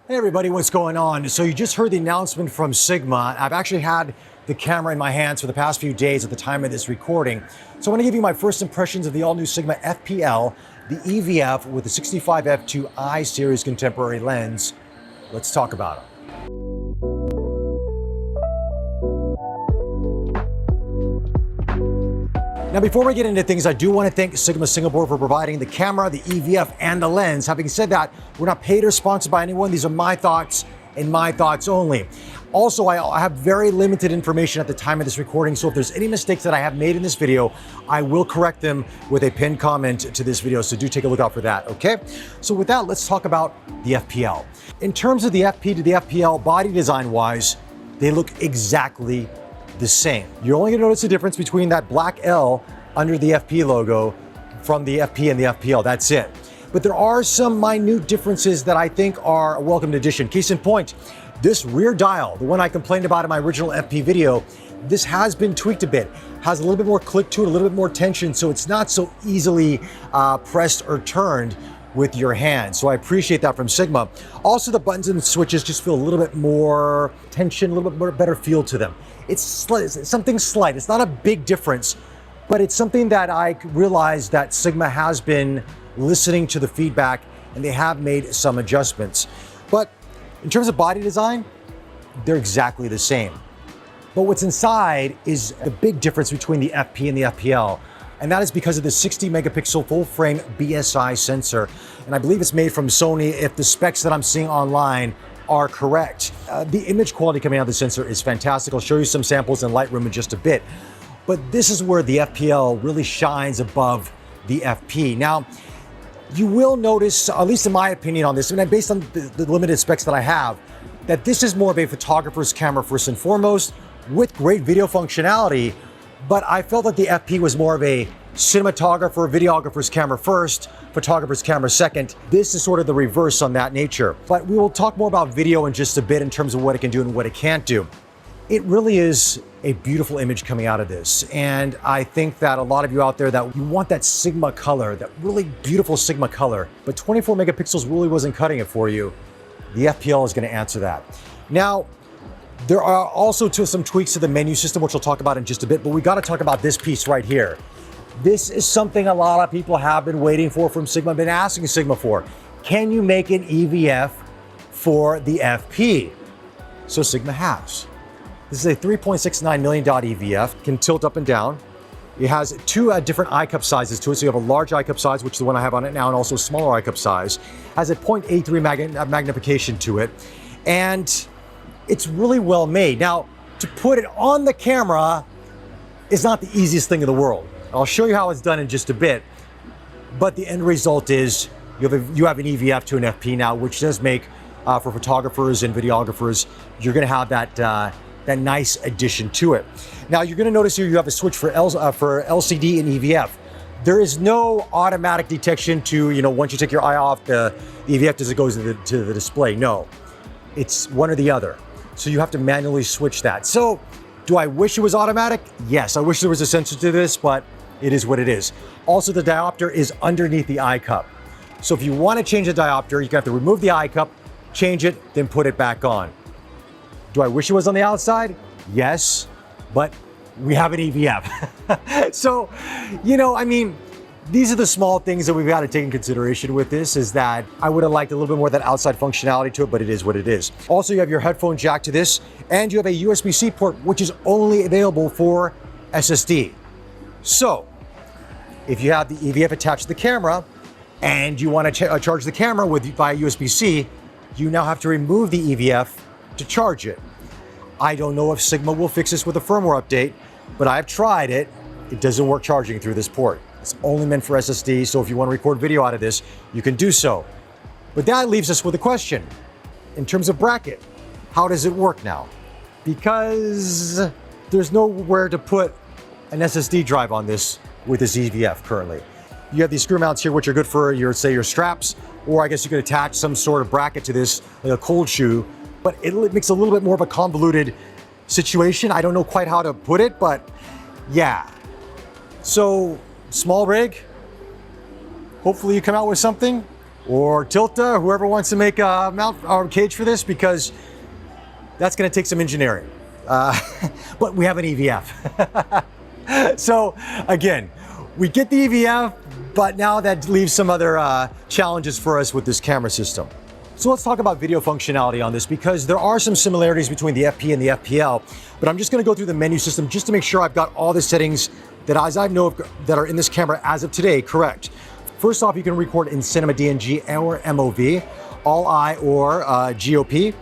Hey everybody, what's going on? So you just heard the announcement from Sigma. I've actually had the camera in my hands for the past few days at the time of this recording. So I want to give you my first impressions of the all-new Sigma FPL, the EVF with the 65 f2 I series contemporary lens. Let's talk about it. Now, before we get into things, I do want to thank Sigma Singapore for providing the camera, the EVF, and the lens. Having said that, we're not paid or sponsored by anyone. These are my thoughts and my thoughts only. Also, I have very limited information at the time of this recording, so if there's any mistakes that I have made in this video, I will correct them with a pinned comment to this video, so do take a look out for that, okay? So with that, let's talk about the FPL. In terms of the FP to the FPL, body design-wise, they look exactly the same. You're only gonna notice the difference between that black L under the FP logo from the FP and the FPL, that's it. But there are some minute differences that I think are a welcome addition. Case in point, this rear dial, the one I complained about in my original FP video, this has been tweaked a bit, has a little bit more click to it, a little bit more tension, so it's not so easily pressed or turned with your hand. So I appreciate that from Sigma. Also, the buttons and switches just feel a little bit more tension, a little bit more better feel to them. It's something slight. It's not a big difference, but it's something that I realized that Sigma has been listening to the feedback and they have made some adjustments. But in terms of body design, they're exactly the same. But what's inside is the big difference between the FP and the FPL. And that is because of the 60 megapixel full frame BSI sensor. And I believe it's made from Sony if the specs that I'm seeing online are correct. The image quality coming out of the sensor is fantastic. I'll show you some samples in Lightroom in just a bit. But this is where the FPL really shines above the FP. Now, you will notice, at least in my opinion on this, and based on the limited specs that I have, that this is more of a photographer's camera first and foremost, with great video functionality. But I felt that the FP was more of a cinematographer, videographer's camera first, photographer's camera second. This is sort of the reverse on that nature. But we will talk more about video in just a bit in terms of what it can do and what it can't do. It really is a beautiful image coming out of this. And I think that a lot of you out there that you want that Sigma color, that really beautiful Sigma color, but 24 megapixels really wasn't cutting it for you. The FPL is going to answer that. Now, there are also some tweaks to the menu system, which we'll talk about in just a bit, but we got to talk about this piece right here. This is something a lot of people have been waiting for from Sigma, been asking Sigma for. Can you make an EVF for the FP? So Sigma has. This is a 3.69 million dot EVF, can tilt up and down. It has two different eye cup sizes to it. So you have a large eye cup size, which is the one I have on it now, and also a smaller eye cup size. Has a 0.83 magnification to it. And it's really well made. Now, to put it on the camera is not the easiest thing in the world. I'll show you how it's done in just a bit. But the end result is you have an EVF to an FP now, which does make, for photographers and videographers, you're gonna have that nice addition to it. Now, you're gonna notice here you have a switch for LCD and EVF. There is no automatic detection to, once you take your eye off the EVF as it goes to the display. No, it's one or the other. So you have to manually switch that. So do I wish it was automatic? Yes, I wish there was a sensor to this, but it is what it is. Also, the diopter is underneath the eye cup. So if you want to change the diopter, you're gonna have to remove the eye cup, change it, then put it back on. Do I wish it was on the outside? Yes, but we have an EVF. So, these are the small things that we've got to take in consideration with this, is that I would have liked a little bit more of that outside functionality to it, but it is what it is. Also, you have your headphone jack to this, and you have a USB-C port, which is only available for SSD. So, if you have the EVF attached to the camera, and you want to charge the camera via USB-C, you now have to remove the EVF to charge it. I don't know if Sigma will fix this with a firmware update, but I've tried it. It doesn't work charging through this port. It's only meant for SSD, so if you want to record video out of this, you can do so. But that leaves us with a question. In terms of bracket, how does it work now? Because there's nowhere to put an SSD drive on this with this EVF currently. You have these screw mounts here, which are good for your straps, or I guess you could attach some sort of bracket to this, like a cold shoe, but it makes a little bit more of a convoluted situation. I don't know quite how to put it, but yeah. So, small rig, hopefully you come out with something. or Tilta, whoever wants to make a mount or cage for this, because that's going to take some engineering. But we have an EVF. So again, we get the EVF, but now that leaves some other challenges for us with this camera system. So let's talk about video functionality on this, because there are some similarities between the FP and the FPL, but I'm just going to go through the menu system just to make sure I've got all the settings that, as I know of, that are in this camera as of today, correct. First off, you can record in cinema DNG or MOV, all-I or GOP.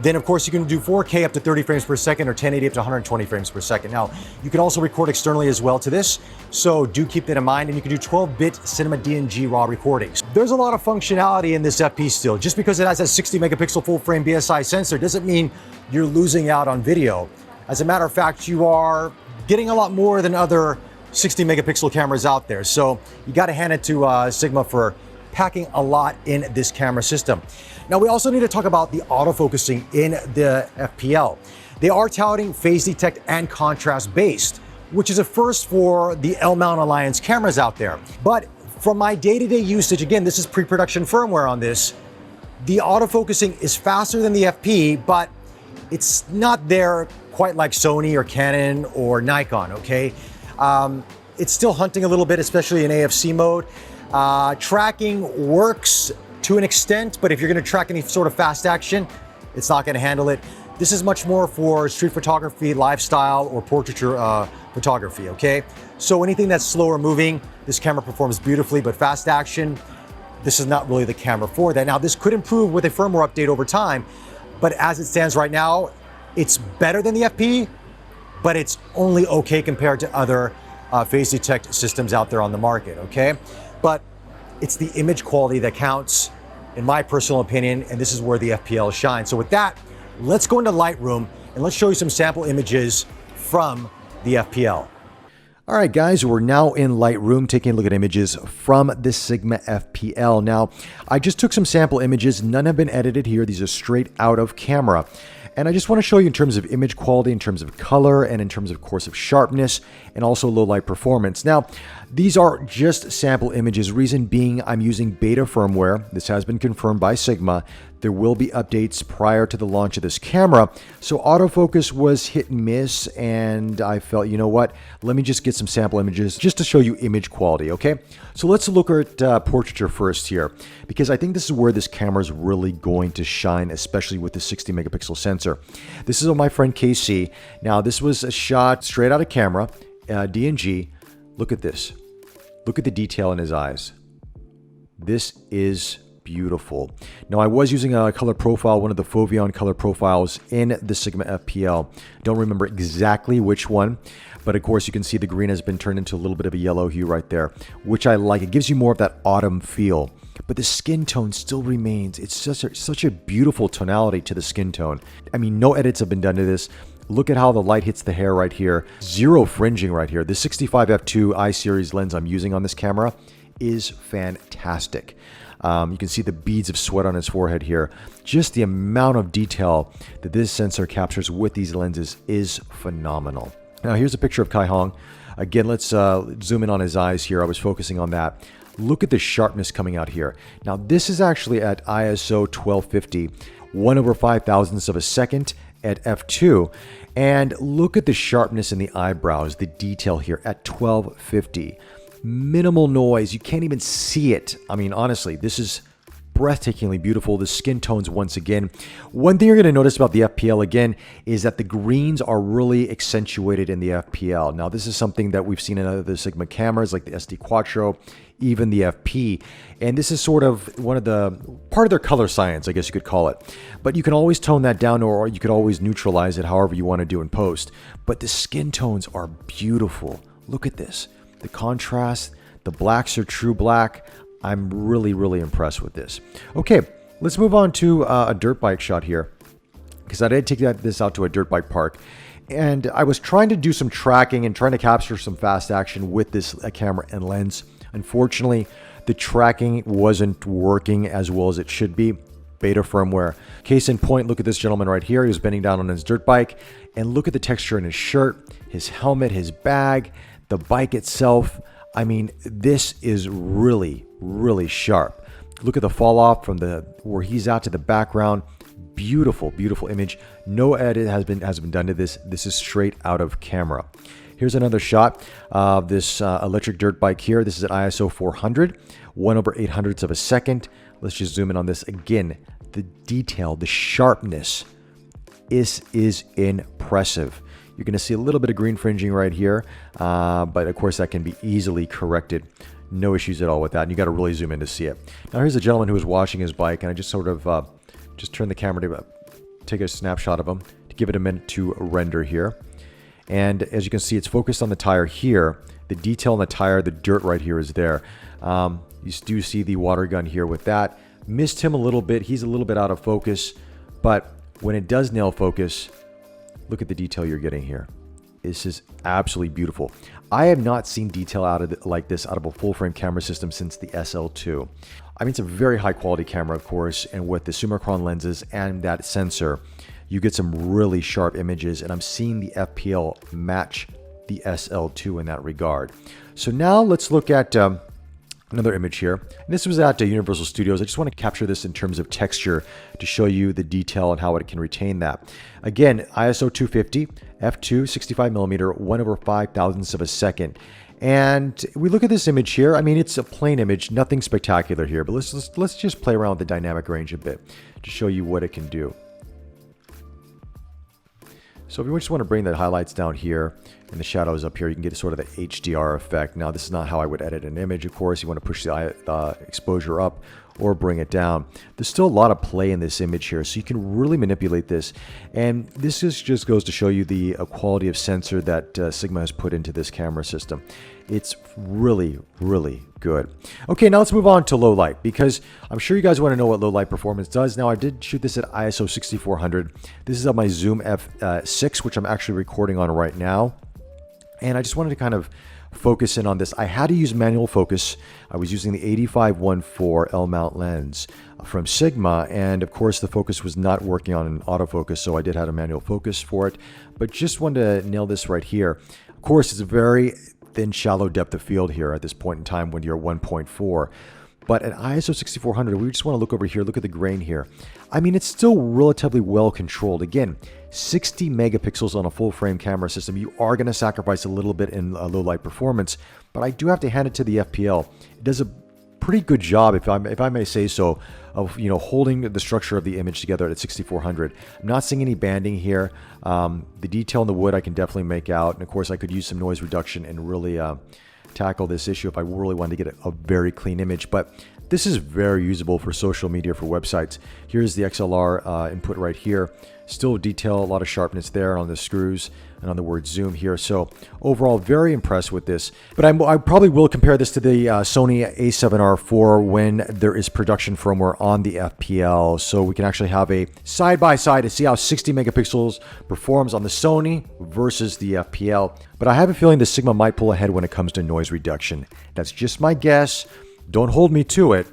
Then, of course, you can do 4K up to 30 frames per second or 1080 up to 120 frames per second. Now, you can also record externally as well to this, so do keep that in mind. And you can do 12-bit cinema DNG raw recordings. There's a lot of functionality in this FP still. Just because it has a 60 megapixel full frame BSI sensor doesn't mean you're losing out on video. As a matter of fact, you are getting a lot more than other 60 megapixel cameras out there. So you got to hand it to Sigma for packing a lot in this camera system. Now, we also need to talk about the autofocusing in the FPL. They are touting phase detect and contrast based, which is a first for the L-mount Alliance cameras out there. But from my day-to-day usage, again, this is pre-production firmware on this, the autofocusing is faster than the FP, but it's not there quite like Sony or Canon or Nikon, okay? It's still hunting a little bit, especially in AFC mode. Tracking works to an extent, but if you're going to track any sort of fast action, it's not going to handle it. This is much more for street photography, lifestyle, or portraiture photography, okay? So anything that's slower moving, this camera performs beautifully, but fast action, this is not really the camera for that. Now, this could improve with a firmware update over time, but as it stands right now, it's better than the FP, but it's only okay compared to other phase detect systems out there on the market, okay? But it's the image quality that counts, in my personal opinion, and this is where the FPL shines. So with that, let's go into Lightroom and let's show you some sample images from the FPL. All right, guys, we're now in Lightroom taking a look at images from the Sigma FPL. Now, I just took some sample images. None have been edited here. These are straight out of camera. And I just want to show you in terms of image quality, in terms of color, and in terms of course of sharpness, and also low light performance. Now, these are just sample images. Reason being, I'm using beta firmware. This has been confirmed by Sigma. There will be updates prior to the launch of this camera. So autofocus was hit and miss, and I felt, you know what? Let me just get some sample images just to show you image quality, okay? So let's look at portraiture first here, because I think this is where this camera is really going to shine, especially with the 60 megapixel sensor. This is of my friend KC. Now, this was a shot straight out of camera, DNG. Look at this. Look at the detail in his eyes. This is beautiful. Now, I was using a color profile, one of the Foveon color profiles in the Sigma FPL. Don't remember exactly which one, but of course you can see the green has been turned into a little bit of a yellow hue right there, which I like. It gives you more of that autumn feel, but the skin tone still remains. It's such a beautiful tonality to the skin tone. I mean, no edits have been done to this. Look at how the light hits the hair right here. Zero fringing right here. The 65 f2 I-series lens I'm using on this camera is fantastic. You can see the beads of sweat on his forehead here. Just the amount of detail that this sensor captures with these lenses is phenomenal. Now, here's a picture of Kai Hong. Again, let's zoom in on his eyes here. I was focusing on that. Look at the sharpness coming out here. Now, this is actually at ISO 1250, 1/5000th of a second at f2. And look at the sharpness in the eyebrows, the detail here at 1250. Minimal noise. You can't even see it. I mean, honestly, this is breathtakingly beautiful. The skin tones, once again. One thing you're going to notice about the FPL again is that the greens are really accentuated in the FPL. Now, this is something that we've seen in other Sigma cameras like the SD Quattro, even the FP. And this is sort of part of their color science, I guess you could call it. But you can always tone that down, or you could always neutralize it however you want to do in post. But the skin tones are beautiful. Look at this. The contrast, the blacks are true black. I'm really, really impressed with this. Okay, let's move on to a dirt bike shot here, because I did take this out to a dirt bike park. And I was trying to do some tracking and trying to capture some fast action with this camera and lens. Unfortunately, the tracking wasn't working as well as it should be. Beta firmware. Case in point, look at this gentleman right here. He was bending down on his dirt bike, and look at the texture in his shirt, his helmet, his bag, the bike itself. I mean, this is really, really sharp. Look at the fall off from where he's out to the background. Beautiful, beautiful image. No edit has been done to this. This is straight out of camera. Here's another shot of this electric dirt bike here. This is at ISO 400, 1/800ths of a second. Let's just zoom in on this again. The detail, the sharpness is impressive. You're going to see a little bit of green fringing right here, but of course that can be easily corrected. No issues at all with that, and you got to really zoom in to see it. Now here's a gentleman who was washing his bike, and I just sort of just turn the camera to take a snapshot of him to give it a minute to render here. And as you can see, it's focused on the tire here. The detail on the tire, the dirt right here is there. You do see the water gun here with that. Missed him a little bit. He's a little bit out of focus, but when it does nail focus, look at the detail you're getting here. This is absolutely beautiful. I have not seen detail like this out of a full frame camera system since the SL2. I mean, it's a very high quality camera, of course, and with the Summicron lenses and that sensor, you get some really sharp images, and I'm seeing the FPL match the SL2 in that regard. So now let's look at another image here. And this was at Universal Studios. I just want to capture this in terms of texture to show you the detail and how it can retain that. Again, ISO 250, f2, 65mm, 1/5000ths of a second. And we look at this image here. I mean, it's a plain image, nothing spectacular here, but let's just play around with the dynamic range a bit to show you what it can do. So if you just want to bring the highlights down here and the shadows up here, you can get sort of the HDR effect. Now, this is not how I would edit an image, of course. You want to push the exposure up or bring it down. There's still a lot of play in this image here, so you can really manipulate this. And this just goes to show you the quality of sensor that Sigma has put into this camera system. It's really, really good. Okay, now let's move on to low light, because I'm sure you guys want to know what low light performance does. Now, I did shoot this at ISO 6400. This is on my Zoom F6, which I'm actually recording on right now. And I just wanted to kind of focus in on this. I had to use manual focus. I was using the 8514 L-mount lens from Sigma, and of course the focus was not working on an autofocus, so I did have a manual focus for it. But just wanted to nail this right here. Of course, it's a very thin, shallow depth of field here at this point in time when you're 1.4. But at ISO 6400, we just want to look over here, look at the grain here. I mean, it's still relatively well controlled. Again, 60 megapixels on a full frame camera system. You are going to sacrifice a little bit in low light performance, but I do have to hand it to the FPL. It does a pretty good job, if I may say so, of holding the structure of the image together at 6400. I'm not seeing any banding here. The detail in the wood I can definitely make out, and of course I could use some noise reduction and really tackle this issue if I really wanted to get a very clean image. But this is very usable for social media, for websites. Here's the XLR input right here. Still detail, a lot of sharpness there on the screws and on the word zoom here. So overall, very impressed with this. But I probably will compare this to the Sony A7R4 when there is production firmware on the FPL. So we can actually have a side-by-side to see how 60 megapixels performs on the Sony versus the FPL. But I have a feeling the Sigma might pull ahead when it comes to noise reduction. That's just my guess. Don't hold me to it,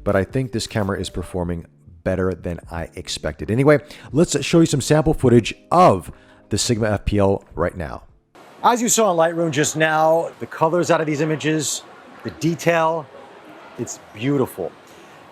but I think this camera is performing better than I expected. Anyway, let's show you some sample footage of the Sigma FPL right now. As you saw in Lightroom just now, the colors out of these images, the detail, it's beautiful.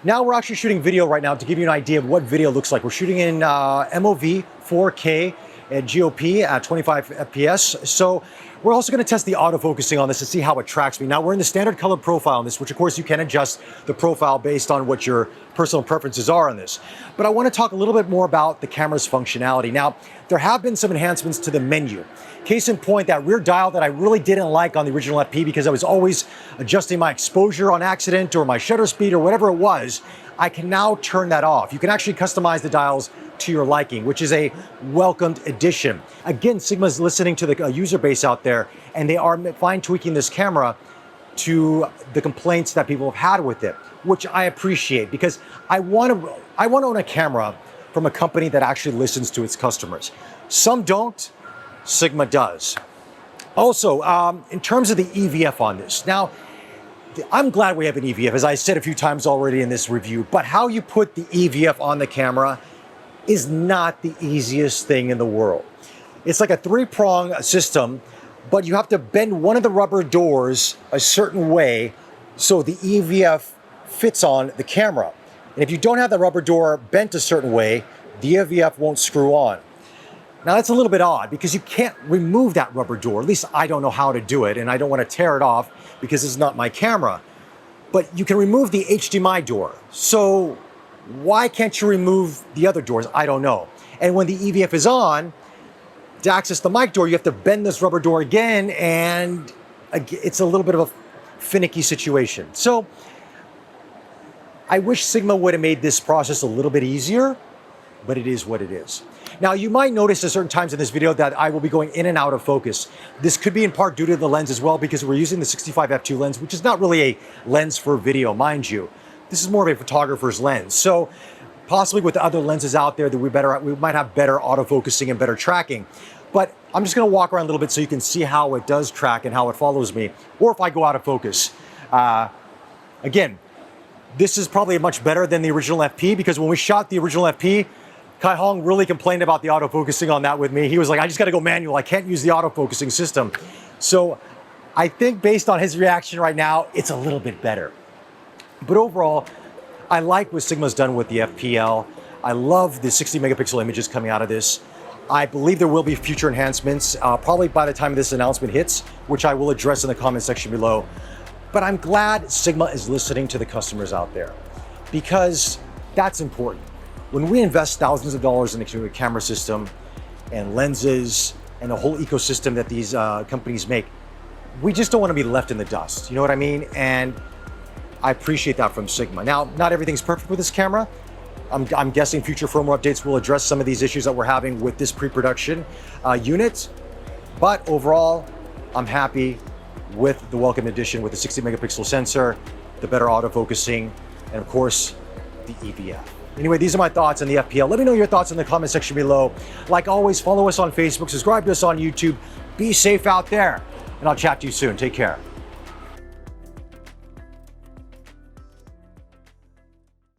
Now we're actually shooting video right now to give you an idea of what video looks like. We're shooting in MOV 4K at GOP at 25 FPS. So we're also going to test the autofocusing on this to see how it tracks me. Now we're in the standard color profile on this, which of course you can adjust the profile based on what your personal preferences are on this. But I want to talk a little bit more about the camera's functionality. Now, there have been some enhancements to the menu. Case in point, that rear dial that I really didn't like on the original FP because I was always adjusting my exposure on accident or my shutter speed or whatever it was, I can now turn that off. You can actually customize the dials to your liking, which is a welcomed addition. Again, Sigma's listening to the user base out there, and they are fine tweaking this camera to the complaints that people have had with it, which I appreciate because I want to own a camera from a company that actually listens to its customers. Some don't, Sigma does. Also, in terms of the EVF on this, now, I'm glad we have an EVF, as I said a few times already in this review, but how you put the EVF on the camera is not the easiest thing in the world. It's like a three-prong system, but you have to bend one of the rubber doors a certain way so the EVF fits on the camera. And if you don't have the rubber door bent a certain way, the EVF won't screw on. Now that's a little bit odd because you can't remove that rubber door. At least I don't know how to do it, and I don't want to tear it off because it's not my camera. But you can remove the HDMI door. So why can't you remove the other doors? I don't know. And when the EVF is on, to access the mic door, you have to bend this rubber door again, and it's a little bit of a finicky situation. So I wish Sigma would have made this process a little bit easier, but it is what it is. Now, you might notice at certain times in this video that I will be going in and out of focus. This could be in part due to the lens as well, because we're using the 65 f2 lens, which is not really a lens for video, mind you. This is more of a photographer's lens. So possibly with the other lenses out there that we might have better autofocusing and better tracking. But I'm just gonna walk around a little bit so you can see how it does track and how it follows me, or if I go out of focus. Again, this is probably much better than the original FP, because when we shot the original FP, Kai Hong really complained about the autofocusing on that with me. He was like, I just gotta go manual. I can't use the autofocusing system. So I think based on his reaction right now, it's a little bit better. But overall, I like what Sigma's done with the FPL. I love the 60 megapixel images coming out of this. I believe there will be future enhancements, probably by the time this announcement hits, which I will address in the comment section below. But I'm glad Sigma is listening to the customers out there, because that's important. When we invest thousands of dollars into a camera system and lenses and the whole ecosystem that these companies make, we just don't want to be left in the dust. You know what I mean? And I appreciate that from Sigma. Now, not everything's perfect with this camera. I'm guessing future firmware updates will address some of these issues that we're having with this pre-production unit. But overall, I'm happy with the welcome addition with the 60 megapixel sensor, the better autofocusing, and of course, the EVF. Anyway, these are my thoughts on the FPL. Let me know your thoughts in the comment section below. Like always, follow us on Facebook, subscribe to us on YouTube. Be safe out there, and I'll chat to you soon. Take care.